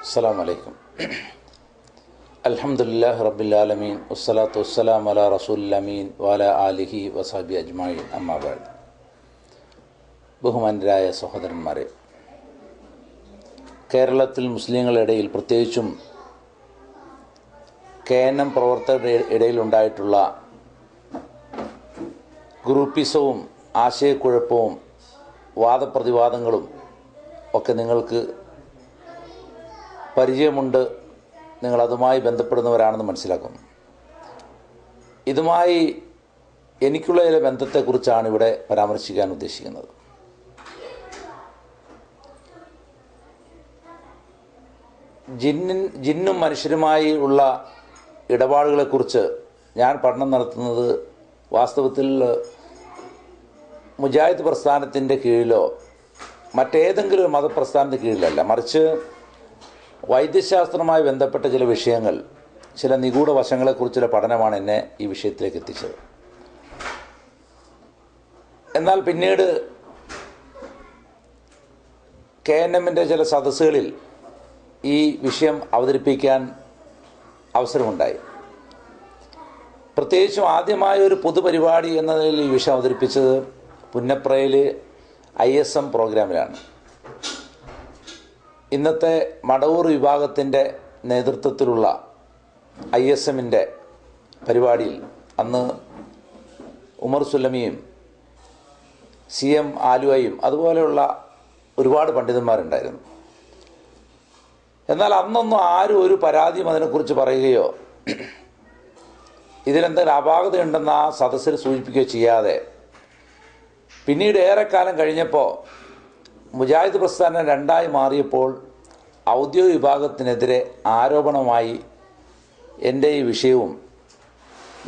അസ്സലാമു അലൈക്കും. അൽഹംദുലില്ലാഹി റബ്ബിൽ ആലമീൻ വസ്സലാത്തു വസ്സലാമു അലാ റസൂലിൽ അമീൻ വഅലാ ആലിഹി വസഹ്ബിഹി അജ്മഈൻ. അമ്മാ ബഅദ്. ബഹുമാന്യരായ സഹോദരന്മാരെ, കേരളത്തിൽ മുസ്ലിങ്ങളുടെ ഇടയിൽ, പ്രത്യേകിച്ചും KNM പ്രവർത്തകരുടെ ഇടയിലുണ്ടായിട്ടുള്ള ഗ്രൂപ്പിസവും ആശയക്കുഴപ്പവും വാദപ്രതിവാദങ്ങളും ഒക്കെ നിങ്ങൾക്ക് പരിചയമുണ്ട്. നിങ്ങളതുമായി ബന്ധപ്പെടുന്നവരാണെന്ന് മനസ്സിലാക്കുന്നു. ഇതുമായി എനിക്കുള്ള ചില ബന്ധത്തെക്കുറിച്ചാണ് ഇവിടെ പരാമർശിക്കാൻ ഉദ്ദേശിക്കുന്നത്. ജിന്നും മനുഷ്യരുമായി ഉള്ള ഇടപാടുകളെക്കുറിച്ച് ഞാൻ പഠനം നടത്തുന്നത് വാസ്തവത്തിൽ മുജാഹിദ് പ്രസ്ഥാനത്തിൻ്റെ കീഴിലോ മറ്റേതെങ്കിലും ഒരു മതപ്രസ്ഥാനത്തിൻ്റെ കീഴിലല്ല, മറിച്ച് വൈദ്യശാസ്ത്രവുമായി ബന്ധപ്പെട്ട ചില വിഷയങ്ങൾ, ചില നിഗൂഢ വശങ്ങളെക്കുറിച്ചുള്ള പഠനമാണ് എന്നെ ഈ വിഷയത്തിലേക്ക് എത്തിച്ചത്. എന്നാൽ പിന്നീട് KNMൻ്റെ ചില സദസ്സുകളിൽ ഈ വിഷയം അവതരിപ്പിക്കാൻ അവസരമുണ്ടായി. പ്രത്യേകിച്ചും ആദ്യമായ ഒരു പൊതുപരിപാടി എന്ന നിലയിൽ ഈ വിഷയം അവതരിപ്പിച്ചത് പുന്നപ്രയിൽ ISM പ്രോഗ്രാമിലാണ്. ഇന്നത്തെ മടവൂർ വിഭാഗത്തിൻ്റെ നേതൃത്വത്തിലുള്ള ISMൻ്റെ പരിപാടിയിൽ അന്ന് ഉമർ സുല്ലമിയും CM ആലുവയും അതുപോലെയുള്ള ഒരുപാട് പണ്ഡിതന്മാരുണ്ടായിരുന്നു. എന്നാൽ അന്നൊന്നും ആരും ഒരു പരാതിയും അതിനെക്കുറിച്ച് പറയുകയോ ഇതിലെന്തെങ്കിലും അപാകതയുണ്ടെന്ന് ആ സദസ്സിൽ സൂചിപ്പിക്കുകയോ ചെയ്യാതെ പിന്നീട് ഏറെക്കാലം കഴിഞ്ഞപ്പോൾ മുജാഹിദ് പ്രസ്ഥാനം രണ്ടായി മാറിയപ്പോൾ ഔദ്യോഗിക വിഭാഗത്തിനെതിരെ ആരോപണമായി എൻ്റെ ഈ വിഷയവും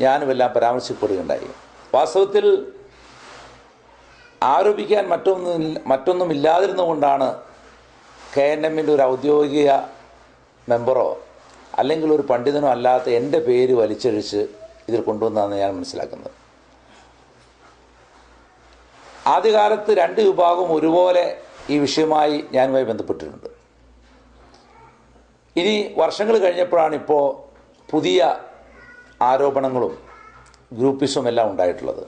ഞാനുമെല്ലാം പരാമർശിക്കപ്പെടുകയുണ്ടായി. വാസ്തവത്തിൽ ആരോപിക്കാൻ മറ്റൊന്നും ഇല്ലാതിരുന്നുകൊണ്ടാണ് KNMൻ്റെ ഒരു ഔദ്യോഗിക മെമ്പറോ അല്ലെങ്കിൽ ഒരു പണ്ഡിതനോ അല്ലാത്ത എൻ്റെ പേര് വലിച്ചഴിച്ച് ഇതിൽ കൊണ്ടുവന്നതെന്ന് ഞാൻ മനസ്സിലാക്കുന്നത്. ആദ്യകാലത്ത് രണ്ട് വിഭാഗവും ഒരുപോലെ ഈ വിഷയവുമായി ഞാനുമായി ബന്ധപ്പെട്ടിട്ടുണ്ട്. ഇനി വർഷങ്ങൾ കഴിഞ്ഞപ്പോഴാണ് ഇപ്പോൾ പുതിയ ആരോപണങ്ങളും ഗ്രൂപ്പിസും എല്ലാം ഉണ്ടായിട്ടുള്ളത്.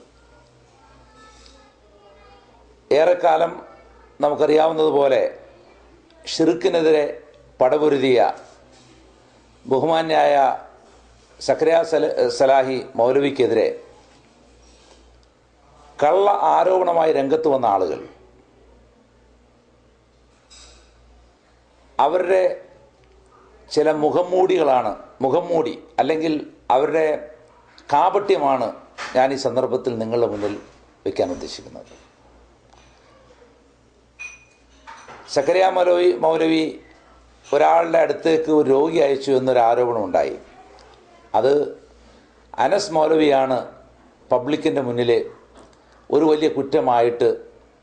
ഏറെക്കാലം നമുക്കറിയാവുന്നതുപോലെ ഷിർക്കിനെതിരെ പടപൊരുതിയ ബഹുമാന്യായ സക്കറിയ സലാഹി മൗലവിക്കെതിരെ കള്ള ആരോപണമായി രംഗത്ത് വന്ന ആളുകൾ അവരുടെ ചില മുഖംമൂടി അല്ലെങ്കിൽ അവരുടെ കാപട്യമാണ് ഞാൻ ഈ സന്ദർഭത്തിൽ നിങ്ങളുടെ മുന്നിൽ വയ്ക്കാൻ ഉദ്ദേശിക്കുന്നത്. സക്കറിയ മൗലവി ഒരാളുടെ അടുത്തേക്ക് ഒരു രോഗി അയച്ചു എന്നൊരു ആരോപണം ഉണ്ടായി. അത് അനസ് മൗലവിയാണ് പബ്ലിക്കിൻ്റെ മുന്നിൽ ഒരു വലിയ കുറ്റമായിട്ട്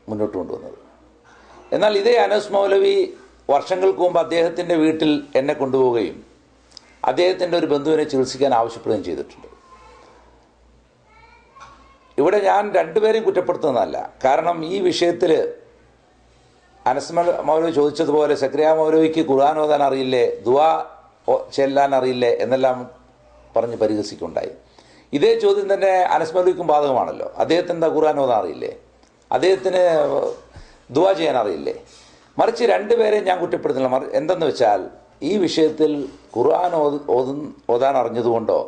മുന്നോട്ട് കൊണ്ടുവന്നത്. എന്നാൽ ഇതേ അനസ് മൗലവി വർഷങ്ങൾക്ക് മുമ്പ് അദ്ദേഹത്തിൻ്റെ വീട്ടിൽ എന്നെ കൊണ്ടുപോവുകയും അദ്ദേഹത്തിൻ്റെ ഒരു ബന്ധുവിനെ ചികിത്സിക്കാൻ ആവശ്യപ്പെടുകയും ചെയ്തിട്ടുണ്ട്. ഇവിടെ ഞാൻ രണ്ടുപേരെയും കുറ്റപ്പെടുത്തുന്നതല്ല. കാരണം ഈ വിഷയത്തിൽ അനസ് മൗലവി ചോദിച്ചതുപോലെ സക്കറിയ മൗലവിക്ക് ഖുർആൻ ഓതാൻ അറിയില്ലേ, ദുആ ചെല്ലാൻ അറിയില്ലേ എന്നെല്ലാം പറഞ്ഞ് പരിഹസിക്കുണ്ടായി. ഇതേ ചോദ്യം തന്നെ അനസ് മൗലവിക്കും ബാധകമാണല്ലോ. അദ്ദേഹത്തിന് എന്താ ഖുർആൻ ഓതാൻ അറിയില്ലേ, അദ്ദേഹത്തിന് ദുആ ചെയ്യാൻ അറിയില്ലേ? മറിച്ച് രണ്ടുപേരെയും ഞാൻ കുറ്റപ്പെടുത്തുന്നില്ല. എന്തെന്ന് വെച്ചാൽ ഈ വിഷയത്തിൽ ഖുർആൻ ഓതാൻ അറിഞ്ഞതുകൊണ്ടോ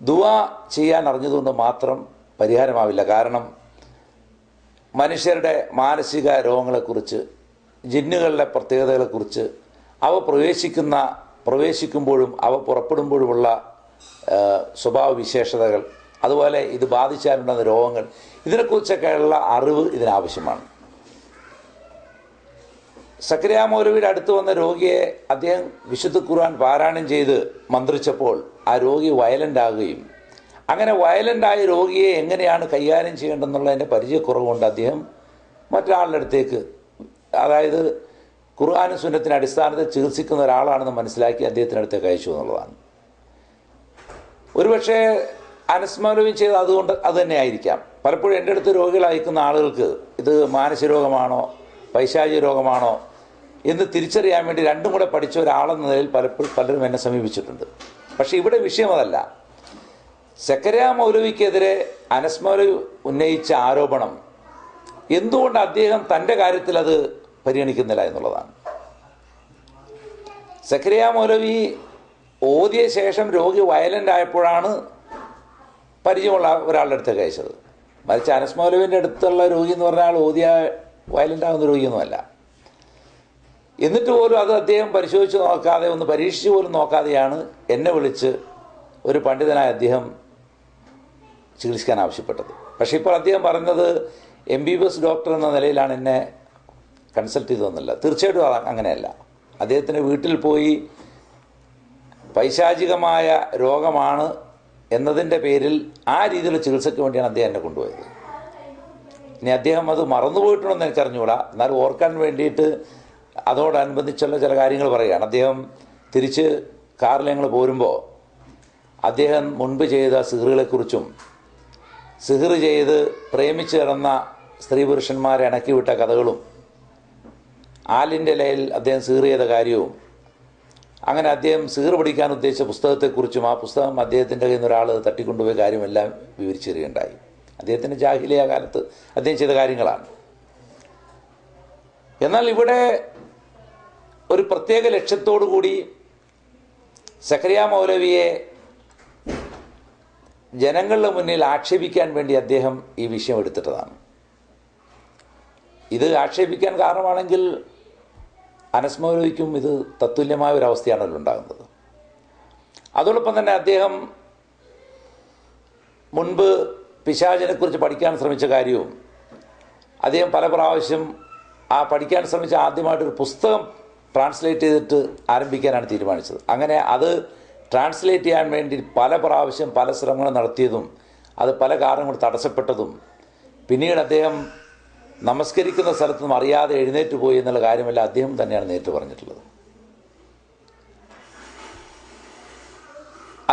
ദുആ ചെയ്യാൻ അറിഞ്ഞതുകൊണ്ടോ മാത്രം പരിഹാരമാവില്ല. കാരണം മനുഷ്യരുടെ മാനസിക രോഗങ്ങളെക്കുറിച്ച്, ജിന്നുകളുടെ പ്രത്യേകതകളെക്കുറിച്ച്, അവ പ്രവേശിക്കുമ്പോഴും അവ പുറപ്പെടുമ്പോഴുമുള്ള സ്വഭാവ വിശേഷതകൾ, അതുപോലെ ഇത് ബാധിച്ചാലുണ്ടാകുന്ന രോഗങ്ങൾ, ഇതിനെക്കുറിച്ചൊക്കെയുള്ള അറിവ് ഇതിനാവശ്യമാണ്. സക്കറിയ മൗലവിയുടെ അടുത്ത് വന്ന രോഗിയെ അദ്ദേഹം വിശുദ്ധ ഖുർആൻ പാരായണം ചെയ്ത് മന്ത്രിച്ചപ്പോൾ ആ രോഗി വയലൻ്റ് ആകുകയും അങ്ങനെ വയലൻ്റായ രോഗിയെ എങ്ങനെയാണ് കൈകാര്യം ചെയ്യേണ്ടതെന്നുള്ളതിൻ്റെ പരിചയക്കുറവുകൊണ്ട് അദ്ദേഹം മറ്റൊരാളുടെ അടുത്തേക്ക്, അതായത് ഖുർആനും സുന്നത്തിൻ്റെ അടിസ്ഥാനത്തിൽ ചികിത്സിക്കുന്ന ഒരാളാണെന്ന് മനസ്സിലാക്കി അദ്ദേഹത്തിൻ്റെ അടുത്തേക്ക് അയച്ചു എന്നുള്ളതാണ്. ഒരുപക്ഷെ അനസ് മൗലവി ചെയ്ത് അത് തന്നെ ആയിരിക്കാം. പലപ്പോഴും എൻ്റെ അടുത്ത് രോഗികൾ അയക്കുന്ന ആളുകൾക്ക് ഇത് മാനസിക രോഗമാണോ പൈശാചിക രോഗമാണോ എന്ന് തിരിച്ചറിയാൻ വേണ്ടി രണ്ടും കൂടെ പഠിച്ച ഒരാളെന്ന നിലയിൽ പലരും എന്നെ സമീപിച്ചിട്ടുണ്ട്. പക്ഷേ ഇവിടെ വിഷയം അതല്ല. സക്കറിയ മൗലവിക്കെതിരെ അനസ് മൗലവി ഉന്നയിച്ച ആരോപണം എന്തുകൊണ്ട് അദ്ദേഹം തൻ്റെ കാര്യത്തിൽ അത് പരിഗണിക്കുന്നില്ല എന്നുള്ളതാണ്. സക്കറിയ മൗലവി ഓതിയ ശേഷം രോഗി വയലൻ്റ് ആയപ്പോഴാണ് പരിചയമുള്ള ഒരാളുടെ അടുത്തേക്ക് അയച്ചത്. മറിച്ച് അനസ് മൗലവിൻ്റെ അടുത്തുള്ള രോഗി എന്ന് പറഞ്ഞാൽ ഓതിയ വയലൻ്റ് ആകുന്ന രോഗിയൊന്നുമല്ല. എന്നിട്ട് പോലും അത് അദ്ദേഹം പരിശോധിച്ച് നോക്കാതെ, ഒന്ന് പരീക്ഷിച്ച് പോലും നോക്കാതെയാണ് എന്നെ വിളിച്ച് ഒരു പണ്ഡിതനായ അദ്ദേഹം ചികിത്സിക്കാൻ ആവശ്യപ്പെട്ടത്. പക്ഷേ ഇപ്പോൾ അദ്ദേഹം പറഞ്ഞത് MBBS ഡോക്ടർ എന്ന നിലയിലാണ് എന്നെ കൺസൾട്ട് ചെയ്തതെന്നല്ല. തീർച്ചയായിട്ടും അങ്ങനെയല്ല. അദ്ദേഹത്തിൻ്റെ വീട്ടിൽ പോയി പൈശാചികമായ രോഗമാണ് എന്നതിൻ്റെ പേരിൽ ആ രീതിയിലുള്ള ചികിത്സയ്ക്ക് വേണ്ടിയാണ് അദ്ദേഹം എന്നെ കൊണ്ടുപോയത്. ഇനി അദ്ദേഹം അത് മറന്നുപോയിട്ടുണ്ടെന്ന് എനിക്കറിഞ്ഞുകൂടാ. എന്നാൽ ഓർക്കാൻ വേണ്ടിയിട്ട് അതോടനുബന്ധിച്ചുള്ള ചില കാര്യങ്ങൾ പറയുകയാണ്. അദ്ദേഹം തിരിച്ച് കാറിൽ ഞങ്ങൾ പോരുമ്പോൾ അദ്ദേഹം മുൻപ് ചെയ്ത സിഹറുകളെക്കുറിച്ചും സിഹർ ചെയ്ത് പ്രേമിച്ച് കിടന്ന സ്ത്രീ പുരുഷന്മാരെ ഇണക്കിവിട്ട കഥകളും ആലിൻ്റെ ലയിൽ അദ്ദേഹം സിഹർ ചെയ്ത കാര്യവും അങ്ങനെ അദ്ദേഹം സിഹർ പഠിക്കാൻ ഉദ്ദേശിച്ച പുസ്തകത്തെക്കുറിച്ചും ആ പുസ്തകം അദ്ദേഹത്തിൻ്റെ കയ്യിൽ നിന്ന് ഒരാൾ തട്ടിക്കൊണ്ടുപോയ കാര്യമെല്ലാം വിവരിച്ചു തരികയുണ്ടായി. അദ്ദേഹത്തിൻ്റെ ജാഹിലിയ കാലത്ത് അദ്ദേഹം ചെയ്ത കാര്യങ്ങളാണ്. എന്നാൽ ഇവിടെ ഒരു പ്രത്യേക ലക്ഷ്യത്തോടു കൂടി സക്കറിയ മൗലവിയെ ജനങ്ങളുടെ മുന്നിൽ ആക്ഷേപിക്കാൻ വേണ്ടി അദ്ദേഹം ഈ വിഷയം എടുത്തിട്ടതാണ്. ഇത് ആക്ഷേപിക്കാൻ കാരണമാണെങ്കിൽ അനസ് മൗലവിക്കും ഇത് തത്തുല്യമായ ഒരവസ്ഥയാണല്ലോ ഉണ്ടാകുന്നത്. അതോടൊപ്പം തന്നെ അദ്ദേഹം മുൻപ് പിശാചിനെക്കുറിച്ച് പഠിക്കാൻ ശ്രമിച്ച കാര്യവും അദ്ദേഹം പല പ്രാവശ്യം ആ പഠിക്കാൻ ശ്രമിച്ച ആദ്യമായിട്ടൊരു പുസ്തകം ട്രാൻസ്ലേറ്റ് ചെയ്തിട്ട് ആരംഭിക്കാനാണ് തീരുമാനിച്ചത്. അങ്ങനെ അത് ട്രാൻസ്ലേറ്റ് ചെയ്യാൻ വേണ്ടി പല പ്രാവശ്യം പല ശ്രമങ്ങൾ നടത്തിയതും അത് പല കാരണങ്ങൾ തടസ്സപ്പെട്ടതും പിന്നീട് അദ്ദേഹം നമസ്കരിക്കുന്ന സ്ഥലത്ത് നിന്നും അറിയാതെ എഴുന്നേറ്റ് പോയി എന്നുള്ള കാര്യമല്ല അദ്ദേഹം തന്നെയാണ് നേരിട്ട് പറഞ്ഞിട്ടുള്ളത്.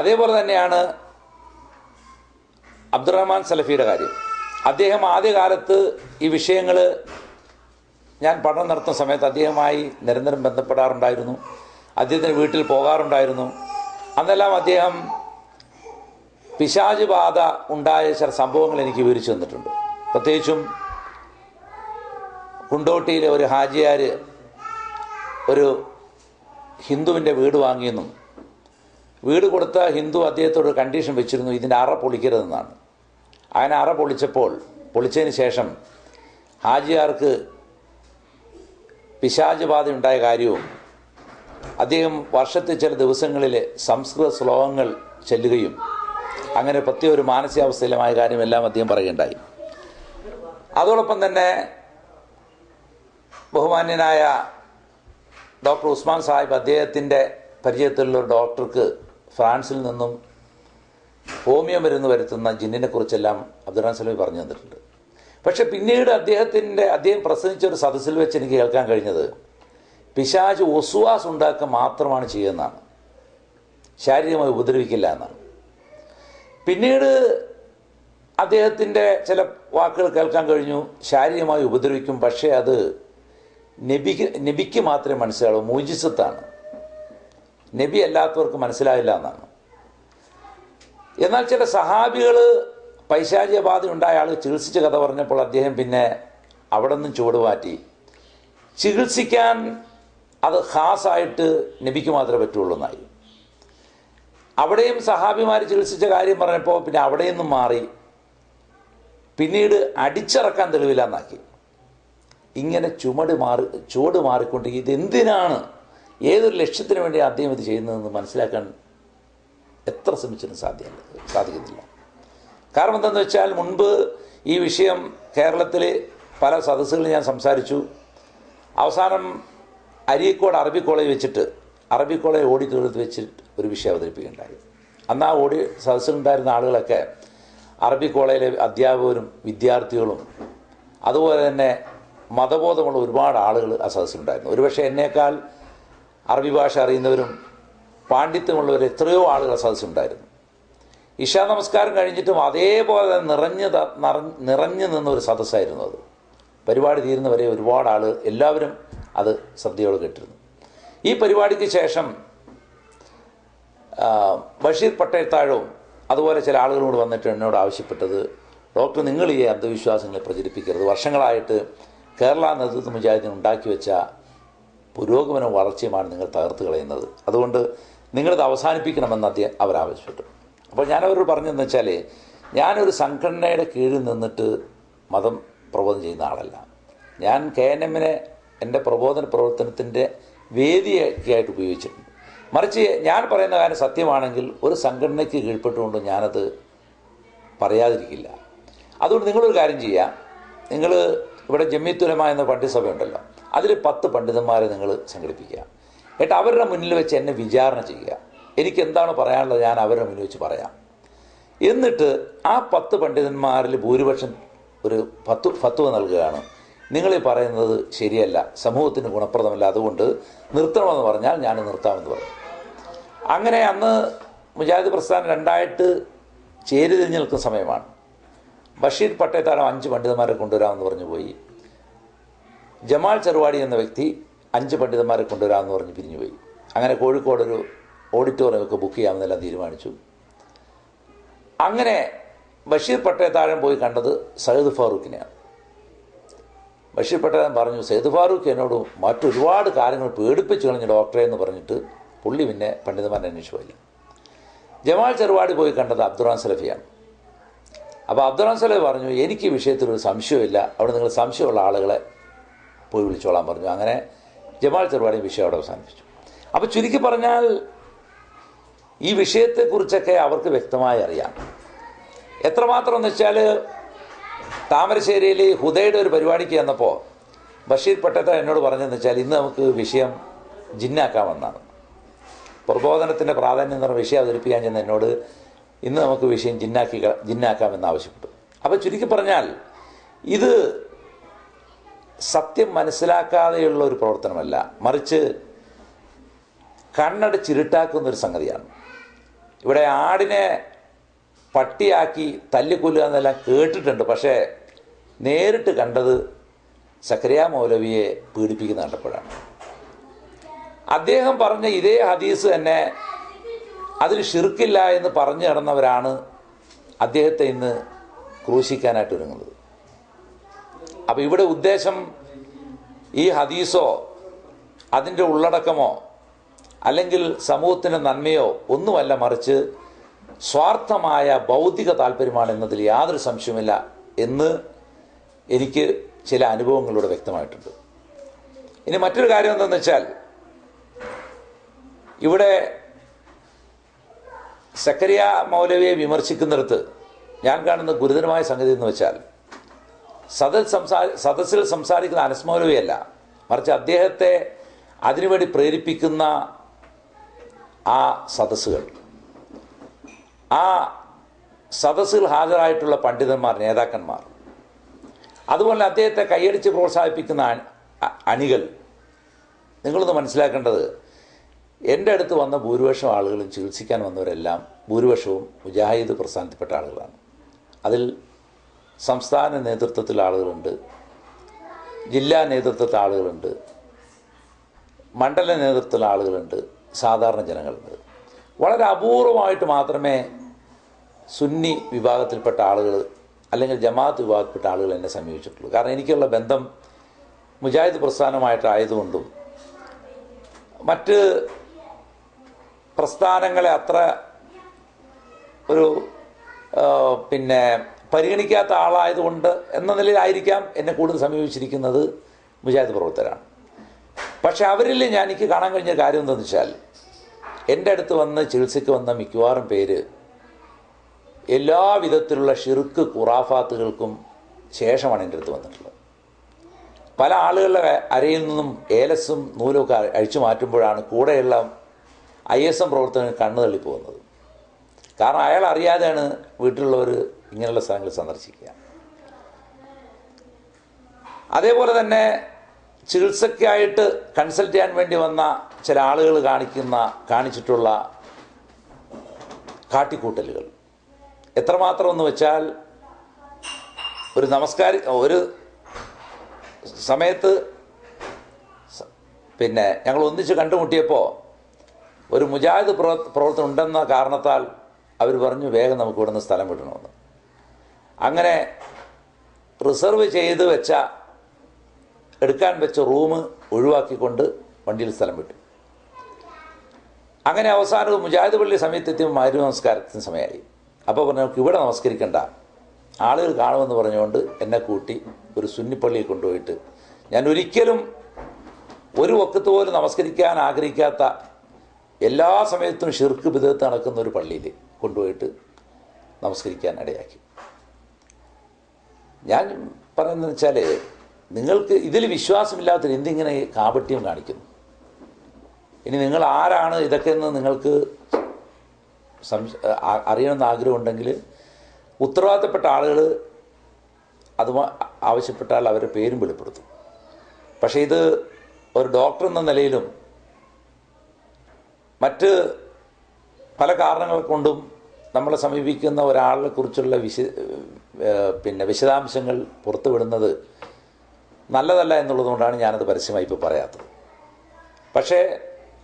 അതേപോലെ തന്നെയാണ് അബ്ദുറഹ്മാൻ സലഫിയുടെ കാര്യം. അദ്ദേഹം ആദ്യകാലത്ത് ഈ വിഷയങ്ങൾ ഞാൻ പഠനം നടത്തുന്ന സമയത്ത് അദ്ദേഹവുമായി നിരന്തരം ബന്ധപ്പെടാറുണ്ടായിരുന്നു. അദ്ദേഹത്തിന് വീട്ടിൽ പോകാറുണ്ടായിരുന്നു. അന്നെല്ലാം അദ്ദേഹം പിശാച് ബാധ ഉണ്ടായ ചില സംഭവങ്ങൾ എനിക്ക് വിവരിച്ചു തന്നിട്ടുണ്ട്. പ്രത്യേകിച്ചും കുണ്ടോട്ടിയിലെ ഒരു ഹാജിയാർ ഒരു ഹിന്ദുവിൻ്റെ വീട് വാങ്ങിയെന്നും വീട് കൊടുത്ത ഹിന്ദു അദ്ദേഹത്തോട് കണ്ടീഷൻ വെച്ചിരുന്നു, ഇതിൻ്റെ അറ പൊളിക്കരുതെന്നാണ്. അങ്ങനെ അറ പൊളിച്ചതിന് ശേഷം ഹാജിയാർക്ക് പിശാച് ബാധ ഉണ്ടായ കാര്യവും അദ്ദേഹം വർഷത്തെ ചില ദിവസങ്ങളിൽ സംസ്കൃത ശ്ലോകങ്ങൾ ചൊല്ലുകയും അങ്ങനെ പ്രത്യേക ഒരു മാനസികാവസ്ഥയിലുമായ കാര്യമെല്ലാം അദ്ദേഹം പറയുകയുണ്ടായി. അതോടൊപ്പം തന്നെ ബഹുമാന്യനായ ഡോക്ടർ ഉസ്മാൻ സാഹിബ് അദ്ദേഹത്തിൻ്റെ പരിചയത്തിലുള്ള ഒരു ഡോക്ടർക്ക് ഫ്രാൻസിൽ നിന്നും ഹോമിയോ മരുന്ന് വരുത്തുന്ന ജിന്നിനെ കുറിച്ചെല്ലാം അബ്ദുറഹ്മാൻ സലഫി പറഞ്ഞു തന്നിട്ടുണ്ട്. പക്ഷെ പിന്നീട് അദ്ദേഹം പ്രസംഗിച്ച ഒരു സദസ്സിൽ വെച്ച് എനിക്ക് കേൾക്കാൻ കഴിഞ്ഞത് പിശാച് ഒസ്വാസ് ഉണ്ടാക്കുക മാത്രമാണ് ചെയ്യുന്നതാണ്, ശാരീരികമായി ഉപദ്രവിക്കില്ല എന്നാണ്. പിന്നീട് അദ്ദേഹത്തിൻ്റെ ചില വാക്കുകൾ കേൾക്കാൻ കഴിഞ്ഞു, ശാരീരികമായി ഉപദ്രവിക്കും, പക്ഷേ അത് നബിക്ക് മാത്രമേ മനസ്സിലാവൂ, മുജിസത്താണ്, നബി അല്ലാത്തവർക്ക് മനസ്സിലായില്ല എന്നാണ്. എന്നാൽ ചില സഹാബികൾ പൈശാചിക ബാധ ഉണ്ടായ ആൾ ചികിത്സിച്ച കഥ പറഞ്ഞപ്പോൾ അദ്ദേഹം പിന്നെ അവിടെ നിന്നും ചുവടുമാറ്റി ചികിത്സിക്കാൻ അത് ഖാസായിട്ട് നബിക്ക് മാത്രമേ പറ്റുള്ളൂ എന്നായി. അവിടെയും സഹാബിമാർ ചികിത്സിച്ച കാര്യം പറഞ്ഞപ്പോൾ പിന്നെ അവിടെ നിന്നും മാറി പിന്നീട് അടിച്ചിറക്കാൻ തെളിവില്ല എന്നാക്കി. ഇങ്ങനെ ചുവട് മാറിക്കൊണ്ട് ഇതെന്തിനാണ്, ഏതൊരു ലക്ഷ്യത്തിന് വേണ്ടി അദ്ദേഹം ഇത് ചെയ്യുന്നതെന്ന് മനസ്സിലാക്കാൻ എത്ര ശ്രമിച്ചിട്ടും സാധിക്കുന്നില്ല. കാരണം എന്താണെന്ന് വെച്ചാൽ മുൻപ് ഈ വിഷയം കേരളത്തിൽ പല സദസ്സുകളിൽ ഞാൻ സംസാരിച്ചു. അവസാനം അരീക്കോട് അറബി കോളേജ് വെച്ചിട്ട് അറബി കോളേജ് ഓഡിറ്റോറിയത്തിൽ വെച്ചിട്ട് ഒരു വിഷയം അവതരിപ്പിക്കുകയുണ്ടായി. അന്ന് ആ സദസ്സിലുണ്ടായിരുന്ന ആളുകളൊക്കെ അറബി കോളേജിലെ അധ്യാപകരും വിദ്യാർത്ഥികളും അതുപോലെ തന്നെ മതബോധമുള്ള ഒരുപാട് ആളുകൾ ആ സദസ്സിലുണ്ടായിരുന്നു. ഒരുപക്ഷെ എന്നേക്കാൾ അറബി ഭാഷ അറിയുന്നവരും പാണ്ഡിത്യമുള്ളവർ എത്രയോ ആളുകൾ ആ സദസ്സിലുണ്ടായിരുന്നു. ഇശാ നമസ്കാരം കഴിഞ്ഞിട്ടും അതേപോലെ നിറഞ്ഞു നിന്ന ഒരു സദസ്സായിരുന്നു അത്. പരിപാടി തീരുന്നവരെ ഒരുപാട് ആളുകൾ എല്ലാവരും അത് ശ്രദ്ധയോടെ കേട്ടിരുന്നു. ഈ പരിപാടിക്ക് ശേഷം ബഷീർ പട്ടേൽത്താഴവും അതുപോലെ ചില ആളുകളും കൂടെ വന്നിട്ട് എന്നോട് ആവശ്യപ്പെട്ടത്, ഡോക്ടർ, നിങ്ങൾ ഈ അന്ധവിശ്വാസങ്ങളെ പ്രചരിപ്പിക്കരുത്. വർഷങ്ങളായിട്ട് കേരള നേതൃത്വ മുജാഹിദീൻ ഉണ്ടാക്കി വെച്ച പുരോഗമനവും വളർച്ചയുമാണ് നിങ്ങൾ തകർത്ത് കളയുന്നത്. അതുകൊണ്ട് നിങ്ങളിത് അവസാനിപ്പിക്കണമെന്ന് അവർ ആവശ്യപ്പെട്ടു. അപ്പോൾ ഞാനവരോട് പറഞ്ഞതെന്ന് വെച്ചാൽ, ഞാനൊരു സംഘടനയുടെ കീഴിൽ നിന്നിട്ട് മതം പ്രബോധനം ചെയ്യുന്ന ആളല്ല. ഞാൻ KNM-നെ എൻ്റെ പ്രബോധന പ്രവർത്തനത്തിൻ്റെ വേദിയൊക്കെയായിട്ട് ഉപയോഗിച്ചിട്ടുണ്ട്. മറിച്ച് ഞാൻ പറയുന്ന കാര്യം സത്യമാണെങ്കിൽ ഒരു സംഘടനയ്ക്ക് കീഴ്പ്പെട്ടുകൊണ്ട് ഞാനത് പറയാതിരിക്കില്ല. അതുകൊണ്ട് നിങ്ങളൊരു കാര്യം ചെയ്യുക, നിങ്ങൾ ഇവിടെ ജമിയത്തുൽ ഉലമ എന്ന പണ്ഡിതസഭ ഉണ്ടല്ലോ, അതിൽ 10 പണ്ഡിതന്മാരെ നിങ്ങൾ സംഘടിപ്പിക്കുക. എന്നിട്ട് അവരുടെ മുന്നിൽ വെച്ച് എന്നെ വിചാരണ ചെയ്യുക. എനിക്ക് എന്താണ് പറയാനുള്ളത് ഞാൻ അവരുടെ മുന്നിൽ വെച്ച് പറയാം. എന്നിട്ട് ആ 10 പണ്ഡിതന്മാരിൽ ഭൂരിപക്ഷം ഒരു ഫത്വ നൽകുകയാണ്, നിങ്ങളീ പറയുന്നത് ശരിയല്ല, സമൂഹത്തിന് ഗുണപ്രദമല്ല, അതുകൊണ്ട് നിർത്തണമെന്ന് പറഞ്ഞാൽ ഞാൻ നിർത്താമെന്ന് പറയും. അങ്ങനെ അന്ന് മുജാഹിദ് പ്രസ്ഥാനം 2ആയിട്ട് ചേരിതിരിഞ്ഞ് നിൽക്കുന്ന സമയമാണ്. ബഷീർ പട്ടേൽത്താഴം 5 പണ്ഡിതന്മാരെ കൊണ്ടുവരാമെന്ന് പറഞ്ഞു പോയി. ജമാൽ ചെറുവാടി എന്ന വ്യക്തി 5 പണ്ഡിതന്മാരെ കൊണ്ടുവരാമെന്ന് പറഞ്ഞ് പിരിഞ്ഞുപോയി. അങ്ങനെ കോഴിക്കോടൊരു ഓഡിറ്റോറിയമൊക്കെ ബുക്ക് ചെയ്യാമെന്നെല്ലാം തീരുമാനിച്ചു. അങ്ങനെ ബഷീർ പട്ടേൽത്താഴം പോയി കണ്ടത് സയ്യിദ് ഫാറൂഖിനെയാണ്. ബഷീർ പട്ടേൽ പറഞ്ഞു, സയ്യിദ് ഫാറൂഖ് എന്നോട് മറ്റൊരുപാട് കാര്യങ്ങൾ പേടിപ്പിച്ചു കളഞ്ഞു ഡോക്ടറെ എന്ന് പറഞ്ഞിട്ട് പുള്ളി പിന്നെ പണ്ഡിതന്മാരെ അന്വേഷിച്ചു പോയില്ല. ജമാൽ ചെറുവാടി പോയി കണ്ടത് അബ്ദുറഹ്മാൻ സലഫിയാണ്. അപ്പോൾ അബ്ദുറഹ്മാൻ സലഫി പറഞ്ഞു, എനിക്ക് ഈ വിഷയത്തിലൊരു സംശയമില്ല, അവിടെ നിങ്ങൾ സംശയമുള്ള ആളുകളെ പോയി വിളിച്ചോളാൻ പറഞ്ഞു. അങ്ങനെ ജമാൽ ചെറുവാടി വിഷയം അവിടെ അവസാനിപ്പിച്ചു. അപ്പോൾ ചുരുക്കി പറഞ്ഞാൽ ഈ വിഷയത്തെക്കുറിച്ചൊക്കെ അവർക്ക് വ്യക്തമായി അറിയാം. എത്രമാത്രം എന്ന് വെച്ചാൽ, താമരശ്ശേരിയിൽ ഹുദയുടെ ഒരു പരിപാടിക്ക് ചെന്നപ്പോൾ ബഷീർ പട്ടേൽത്താഴം എന്നോട് പറഞ്ഞതെന്ന് വെച്ചാൽ, ഇന്ന് നമുക്ക് വിഷയം ജിന്നാക്കാമെന്നാണ്. പ്രബോധനത്തിൻ്റെ പ്രാധാന്യം എന്ന് പറഞ്ഞ വിഷയം അവതരിപ്പിക്കാൻ ചെന്ന് എന്നോട് ഇന്ന് നമുക്ക് വിഷയം ജിന്നാക്കാമെന്ന് ആവശ്യപ്പെട്ടു. അപ്പോൾ ചുരുക്കി പറഞ്ഞാൽ ഇത് സത്യം മനസ്സിലാക്കാതെയുള്ള ഒരു പ്രവർത്തനമല്ല, മറിച്ച് കണ്ണടച്ചിരുട്ടാക്കുന്നൊരു സംഗതിയാണ്. ഇവിടെ ആടിനെ പട്ടിയാക്കി തല്ലിക്കൊല്ലുക എന്നെല്ലാം കേട്ടിട്ടുണ്ട്, പക്ഷേ നേരിട്ട് കണ്ടത് സക്കരിയ മൗലവിയെ പീഡിപ്പിക്കുന്ന കണ്ടപ്പോഴാണ്. അദ്ദേഹം പറഞ്ഞ ഇതേ ഹദീസ് തന്നെ അതിൽ ഷിർക്കില്ല എന്ന് പറഞ്ഞു നടന്നവരാണ് അദ്ദേഹത്തെ ഇന്ന് ക്രൂശിക്കാനായിട്ട് ഒരുങ്ങുന്നത്. അപ്പോൾ ഇവിടെ ഉദ്ദേശം ഈ ഹദീസോ അതിൻ്റെ ഉള്ളടക്കമോ അല്ലെങ്കിൽ സമൂഹത്തിൻ്റെ നന്മയോ ഒന്നുമല്ല, മറിച്ച് സ്വാർത്ഥമായ ഭൗതിക താല്പര്യമാണ് എന്നതിൽ യാതൊരു സംശയമില്ല എന്ന് എനിക്ക് ചില അനുഭവങ്ങളിലൂടെ വ്യക്തമായിട്ടുണ്ട്. ഇനി മറ്റൊരു കാര്യം എന്താണെന്ന് വെച്ചാൽ, ഇവിടെ സക്കരിയ മൗലവിയെ വിമർശിക്കുന്നിടത്ത് ഞാൻ കാണുന്ന ഗുരുതരമായ സംഗതി എന്ന് വെച്ചാൽ, സദസ്സിൽ സംസാരിക്കുന്ന അനസ് മൗലവിയല്ല, മറിച്ച് അദ്ദേഹത്തെ അതിനുവേണ്ടി പ്രേരിപ്പിക്കുന്ന ആ സദസ്സുകൾ, ആ സദസ്സിൽ ഹാജരായിട്ടുള്ള പണ്ഡിതന്മാർ, നേതാക്കന്മാർ, അതുപോലെ അദ്ദേഹത്തെ കൈയടിച്ച് പ്രോത്സാഹിപ്പിക്കുന്ന അണികൾ. നിങ്ങളൊന്ന് മനസ്സിലാക്കേണ്ടത്, എൻ്റെ അടുത്ത് വന്ന ഭൂരിപക്ഷം ആളുകളും ചികിത്സിക്കാൻ വന്നവരെല്ലാം ഭൂരിപക്ഷവും മുജാഹിദ് പ്രസ്ഥാനത്തിൽപ്പെട്ട ആളുകളാണ്. അതിൽ സംസ്ഥാന നേതൃത്വത്തിൽ ആളുകളുണ്ട്, ജില്ലാ നേതൃത്വത്തിൽ ആളുകളുണ്ട്, മണ്ഡല നേതൃത്വത്തിൽ ആളുകളുണ്ട്, സാധാരണ ജനങ്ങളുണ്ട്. വളരെ അപൂർവമായിട്ട് മാത്രമേ സുന്നി വിഭാഗത്തിൽപ്പെട്ട ആളുകൾ അല്ലെങ്കിൽ ജമാഅത്ത് വിഭാഗത്തിൽപ്പെട്ട ആളുകൾ എന്നെ സമീപിച്ചിട്ടുള്ളൂ. കാരണം എനിക്കുള്ള ബന്ധം മുജാഹിദ് പ്രസ്ഥാനമായിട്ടായതുകൊണ്ടും മറ്റ് പ്രസ്ഥാനങ്ങളെ അത്ര ഒരു പരിഗണിക്കാത്ത ആളായതുകൊണ്ട് എന്ന നിലയിലായിരിക്കാം എന്നെ കൂടുതൽ സമീപിച്ചിരിക്കുന്നത് മുജാഹിദ് പ്രവർത്തകരാണ്. പക്ഷെ അവരിൽ എനിക്ക് കാണാൻ കഴിഞ്ഞ കാര്യം എന്താണെന്ന് വെച്ചാൽ, എൻ്റെ അടുത്ത് വന്ന് ചികിത്സയ്ക്ക് വന്ന മിക്കവാറും പേര് എല്ലാ വിധത്തിലുള്ള ഷിർക്ക് ഖുറാഫാത്തുകൾക്കും ശേഷമാണ് എൻ്റെ അടുത്ത് വന്നിട്ടുള്ളത്. പല ആളുകളുടെ അരയിൽ നിന്നും ഏലസും നൂലുമൊക്കെ അഴിച്ചു മാറ്റുമ്പോഴാണ് കൂടെയുള്ള ISM പ്രവർത്തകന് കണ്ണു തള്ളിപ്പോകുന്നത്. കാരണം അയാൾ അറിയാതെയാണ് വീട്ടിലുള്ളവർ ഇങ്ങനെയുള്ള സ്ഥലങ്ങൾ സന്ദർശിക്കുക. അതേപോലെ തന്നെ ചികിത്സയ്ക്കായിട്ട് കൺസൾട്ട് ചെയ്യാൻ വേണ്ടി വന്ന ചില ആളുകൾ കാണിച്ചിട്ടുള്ള കാട്ടിക്കൂട്ടലുകൾ എത്രമാത്രം എന്ന് വെച്ചാൽ, ഒരു സമയത്ത് പിന്നെ ഞങ്ങൾ ഒന്നിച്ച് കണ്ടുമുട്ടിയപ്പോൾ ഒരു മുജാഹിദ് പ്രവർത്തനം ഉണ്ടെന്ന കാരണത്താൽ അവർ പറഞ്ഞു വേഗം നമുക്ക് ഇവിടുന്ന് സ്ഥലം വിടണമെന്ന്. അങ്ങനെ റിസർവ് ചെയ്ത് എടുക്കാൻ വെച്ച റൂം ഒഴിവാക്കിക്കൊണ്ട് വണ്ടിയിൽ സ്ഥലം വിട്ടു. അങ്ങനെ അവസാനം മുജാഹിദ് പള്ളി സമയത്തെത്തിയപ്പോൾ മഗ്‌രിബ് നമസ്കാരത്തിന് സമയമായി. അപ്പോൾ പറഞ്ഞു നമുക്ക് ഇവിടെ നമസ്കരിക്കണ്ട, ആളുകൾ കാണുമെന്ന് പറഞ്ഞുകൊണ്ട് എന്നെ കൂട്ടി ഒരു സുന്നിപ്പള്ളിയിൽ കൊണ്ടുപോയിട്ട്, ഞാൻ ഒരിക്കലും ഒരു വക്കത്ത് പോലും നമസ്കരിക്കാൻ ആഗ്രഹിക്കാത്ത, എല്ലാ സമയത്തും ഷിർക്ക് ബിദഅത്ത് നടക്കുന്ന ഒരു പള്ളിയിൽ കൊണ്ടുപോയിട്ട് നമസ്കരിക്കാൻ ഇടയാക്കി. ഞാൻ പറയുന്നത് വെച്ചാൽ, നിങ്ങൾക്ക് ഇതിൽ വിശ്വാസമില്ലാത്തവർ എന്തിങ്ങനെ കാപട്യം കാണിക്കുന്നു? ഇനി നിങ്ങൾ ആരാണ് ഇതൊക്കെ എന്ന് നിങ്ങൾക്ക് അറിയണമെന്ന് ആഗ്രഹമുണ്ടെങ്കിൽ ഉത്തരവാദിത്തപ്പെട്ട ആളുകൾ അത് ആവശ്യപ്പെട്ടാൽ അവരുടെ പേരും വെളിപ്പെടുത്തും. പക്ഷേ ഇത് ഒരു ഡോക്ടർ എന്ന നിലയിലും മറ്റ് പല കാരണങ്ങൾ കൊണ്ടും നമ്മളെ സമീപിക്കുന്ന ഒരാളെ കുറിച്ചുള്ള വിശദാംശങ്ങൾ പുറത്തുവിടുന്നത് നല്ലതല്ല എന്നുള്ളതുകൊണ്ടാണ് ഞാനത് പരസ്യമായി ഇപ്പോൾ പറയാത്തത്. പക്ഷേ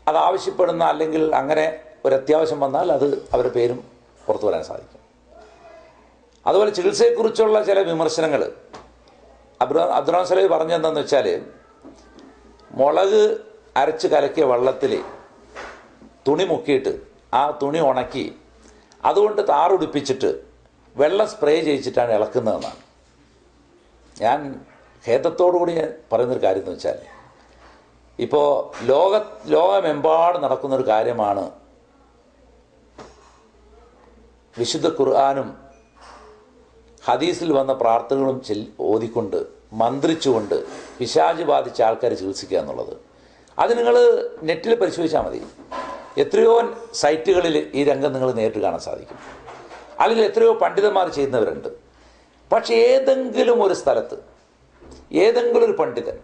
അത് ആവശ്യപ്പെടുന്ന, അല്ലെങ്കിൽ അങ്ങനെ ഒരു അത്യാവശ്യം വന്നാൽ അത് അവരുടെ പേരും പുറത്തു വരാൻ സാധിക്കും. അതുപോലെ ചികിത്സയെക്കുറിച്ചുള്ള ചില വിമർശനങ്ങൾ അബ്ദുറഹ്മാൻ സലഫി പറഞ്ഞതെന്ന് വെച്ചാൽ, മുളക് അരച്ച് കലക്കിയ വെള്ളത്തിൽ തുണി മുക്കിയിട്ട് ആ തുണി ഉണക്കി അതുകൊണ്ട് താറുടിപ്പിച്ചിട്ട് വെള്ളം സ്പ്രേ ചെയ്യിച്ചിട്ടാണ് ഇളക്കുന്നതെന്നാണ്. ഞാൻ ഖേദത്തോടു കൂടി ഞാൻ പറയുന്നൊരു കാര്യം എന്ന് വെച്ചാൽ, ഇപ്പോൾ ലോകമെമ്പാടും നടക്കുന്നൊരു കാര്യമാണ് വിശുദ്ധ ഖുർആനും ഹദീസിൽ വന്ന പ്രാർത്ഥനകളും ഓതിക്കൊണ്ട് മന്ത്രിച്ചുകൊണ്ട് പിശാച് ബാധിച്ച ആൾക്കാരെ ചികിത്സിക്കുക എന്നുള്ളത്. അത് നിങ്ങൾ നെറ്റിൽ പരിശോധിച്ചാൽ മതി. എത്രയോ സൈറ്റുകളിൽ ഈ രംഗം നിങ്ങൾ നേരിട്ട് കാണാൻ സാധിക്കും. അല്ലെങ്കിൽ എത്രയോ പണ്ഡിതന്മാർ ചെയ്യുന്നവരുണ്ട്. പക്ഷേ ഏതെങ്കിലും ഒരു സ്ഥലത്ത് ഏതെങ്കിലും ഒരു പണ്ഡിതൻ